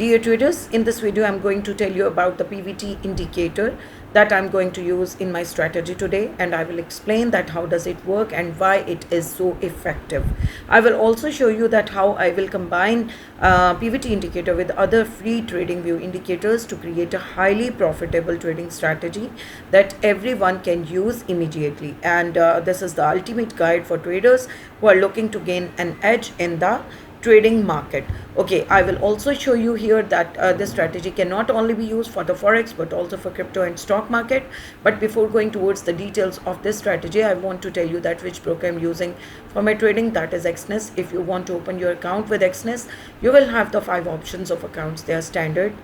Dear traders, in this video I'm going to tell you about the PVT indicator that I'm going to use in my strategy today, and I will explain that how does it work and why it is so effective. I will also show you that how I will combine PVT indicator with other free trading view indicators to create a highly profitable trading strategy that everyone can use immediately. And this is the ultimate guide for traders who are looking to gain an edge in the trading market. Okay, I will also show you here that this strategy can not only be used for the forex but also for crypto and stock market. But before going towards the details of this strategy, I want to tell you that which broker I'm using for my trading, that is Exness. If you want to open your account with Exness, you will have the 5 options of accounts. They are standard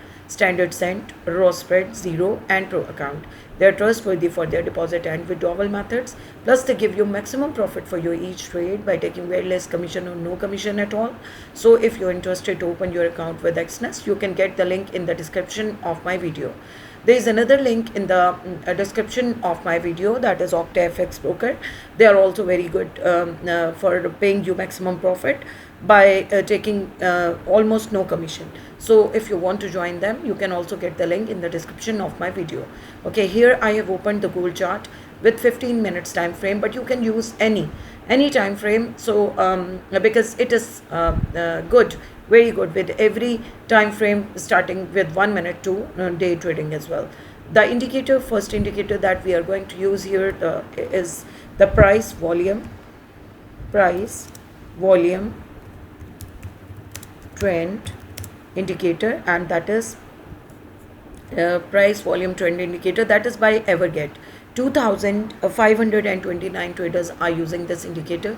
cent, raw spread, zero and pro account. They are trustworthy for their deposit and withdrawal methods. Plus, they give you maximum profit for your each trade by taking very less commission or no commission at all. So if you're interested to open your account with Exness, you can get the link in the description of my video. There is another link in the description of my video, that is Forex Broker. They are also very good for paying you maximum profit by taking almost no commission. So if you want to join them, you can also get the link in the description of my video. Okay, here I have opened the gold chart with 15 minutes time frame, but you can use any time frame. So because it is good, very good, with every time frame starting with 1 minute to day trading as well. The indicator, first indicator that we are going to use here is the price volume trend indicator, and that is price volume trend indicator, that is by Everget. 2,529 traders are using this indicator.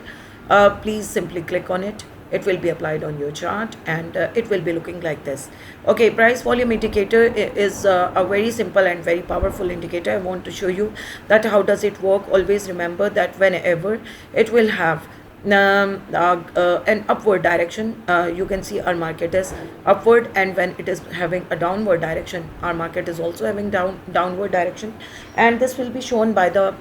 Please simply click on it. It will be applied on your chart and it will be looking like this. Okay, price volume indicator is a very simple and very powerful indicator. I want to show you that how does it work. Always remember that whenever it will have an upward direction, you can see our market is upward, and when it is having a downward direction, our market is also having downward direction, and this will be shown by the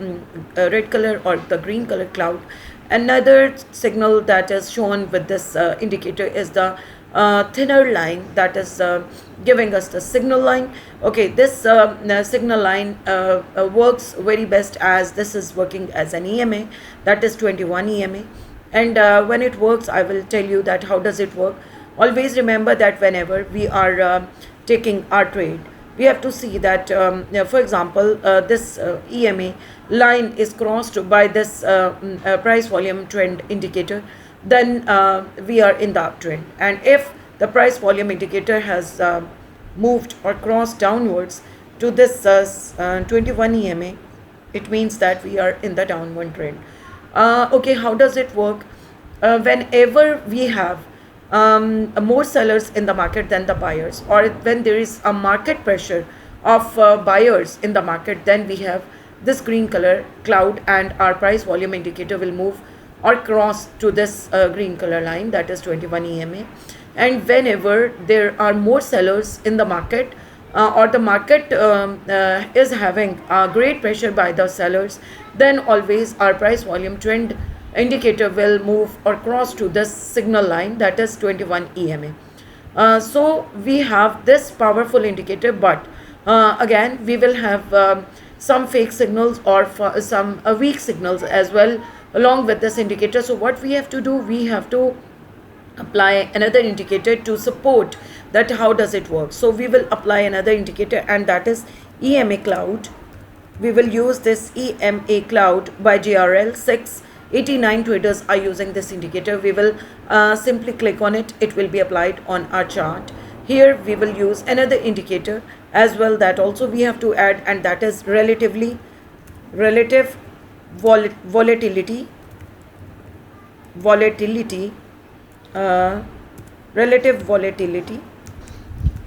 red color or the green color cloud. Another signal that is shown with this indicator is the thinner line, that is giving us the signal line. Okay, this signal line works very best as this is working as an EMA, that is 21 EMA. And when it works, I will tell you that how does it work. Always remember that whenever we are taking our trade, we have to see that for example this EMA line is crossed by this price volume trend indicator, then we are in the uptrend. And if the price volume indicator has moved or crossed downwards to this 21 EMA, it means that we are in the downward trend. Okay, how does it work? Whenever we have more sellers in the market than the buyers, or when there is a market pressure of buyers in the market, then we have this green color cloud and our price volume indicator will move or cross to this green color line, that is 21 EMA. And whenever there are more sellers in the market, or the market is having great pressure by the sellers, then always our price volume trend indicator will move or cross to this signal line, that is 21 EMA. So we have this powerful indicator, but again we will have some fake signals or some weak signals as well along with this indicator. So what we have to do, we have to apply another indicator to support that how does it work. So we will apply another indicator, and that is EMA cloud. We will use this EMA cloud by JRL. 689 traders are using this indicator. We will simply click on it. It will be applied on our chart. Here we will use another indicator as well, that also we have to add, and that is relative volatility,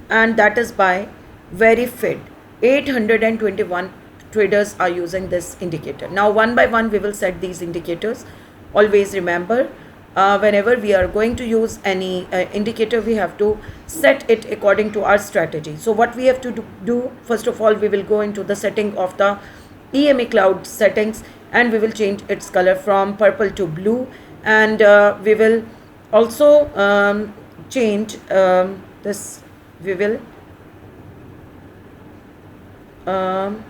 and that is by Verifid. 821 traders are using this indicator. Now one by one we will set these indicators. Always remember, whenever we are going to use any indicator, we have to set it according to our strategy. So what we have to do, first of all, we will go into the setting of the EMA cloud settings, and we will change its color from purple to blue, and we will also change this we will um,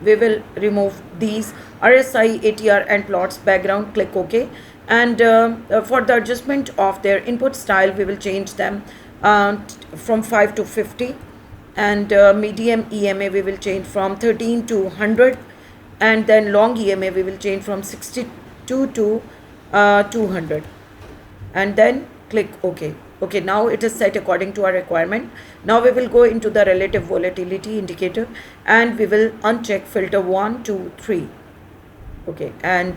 remove these RSI, ATR and plots background. Click OK. And for the adjustment of their input style, we will change them from 5 to 50. And medium EMA we will change from 13 to 100. And then long EMA we will change from 62 to 200. And then click OK. Okay, now it is set according to our requirement. Now we will go into the relative volatility indicator and we will uncheck filter 1, 2, 3. Okay, and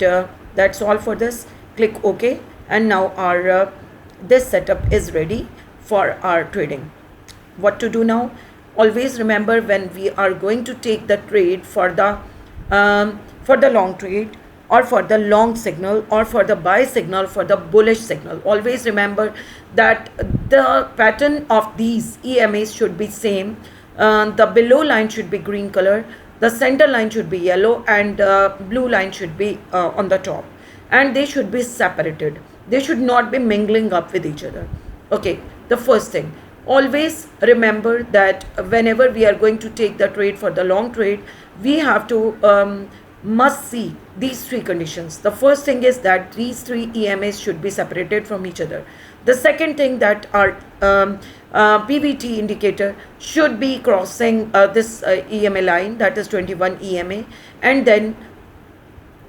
that's all for this. Click OK, and now our this setup is ready for our trading. What to do now? Always remember, when we are going to take the trade for the long trade, or for the long signal, or for the buy signal, for the bullish signal, always remember that the pattern of these EMAs should be same. The below line should be green color, the center line should be yellow, and blue line should be on the top, and they should be separated. They should not be mingling up with each other. Okay, the first thing, always remember that whenever we are going to take the trade for the long trade, we have to must see these three conditions. The first thing is that these three EMAs should be separated from each other. The second thing, that our PVT indicator should be crossing this EMA line, that is 21 EMA. And then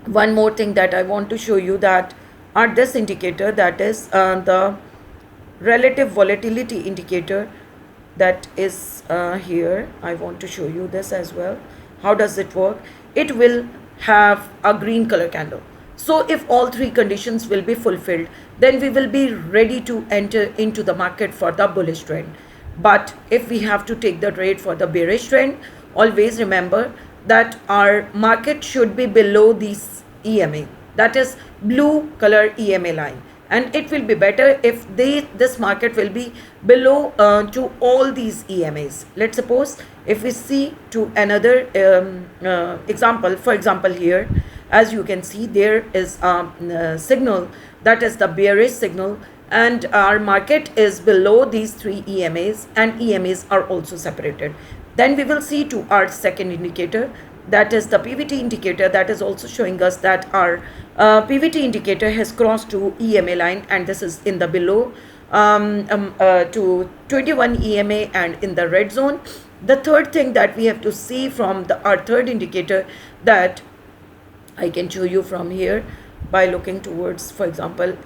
one more thing that I want to show you, that our this indicator, that is the relative volatility indicator, that is here. I want to show you this as well. How does it work? It will have a green color candle. So if all three conditions will be fulfilled, then we will be ready to enter into the market for the bullish trend. But if we have to take the trade for the bearish trend, always remember that our market should be below this EMA, that is blue color EMA line. And it will be better if this market will be below to all these EMAs. Let's suppose if we see to another example. For example, here, as you can see, there is a signal, that is the bearish signal, and our market is below these three EMAs, and EMAs are also separated. Then we will see to our second indicator, that is the PVT indicator, that is also showing us that our PVT indicator has crossed to EMA line, and this is in the below to 21 EMA and in the red zone. The third thing that we have to see from our third indicator, that I can show you from here by looking towards, for example,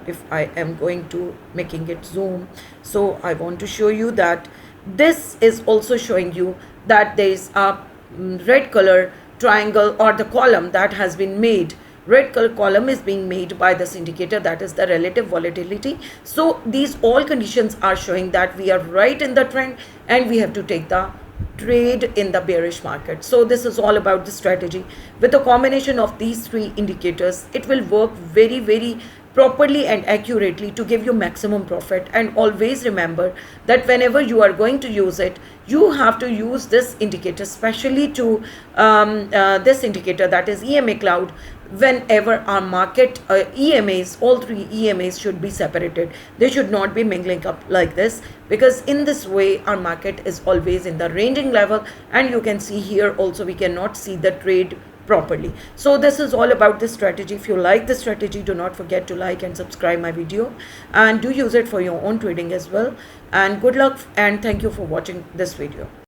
if I am going to making it zoom. So I want to show you that this is also showing you that there is a red color triangle, or the column that has been made. Red color column is being made by this indicator, that is the relative volatility. So these all conditions are showing that we are right in the trend, and we have to take the trade in the bearish market. So this is all about the strategy. With a combination of these three indicators, it will work very, very properly and accurately to give you maximum profit. And always remember that whenever you are going to use it, you have to use this indicator, especially to this indicator, that is EMA cloud. Whenever our market EMAs, all three EMAs should be separated. They should not be mingling up like this, because in this way our market is always in the ranging level, and you can see here also we cannot see the trade properly. So this is all about this strategy. If you like this strategy, do not forget to like and subscribe my video, and do use it for your own trading as well. And good luck, and thank you for watching this video.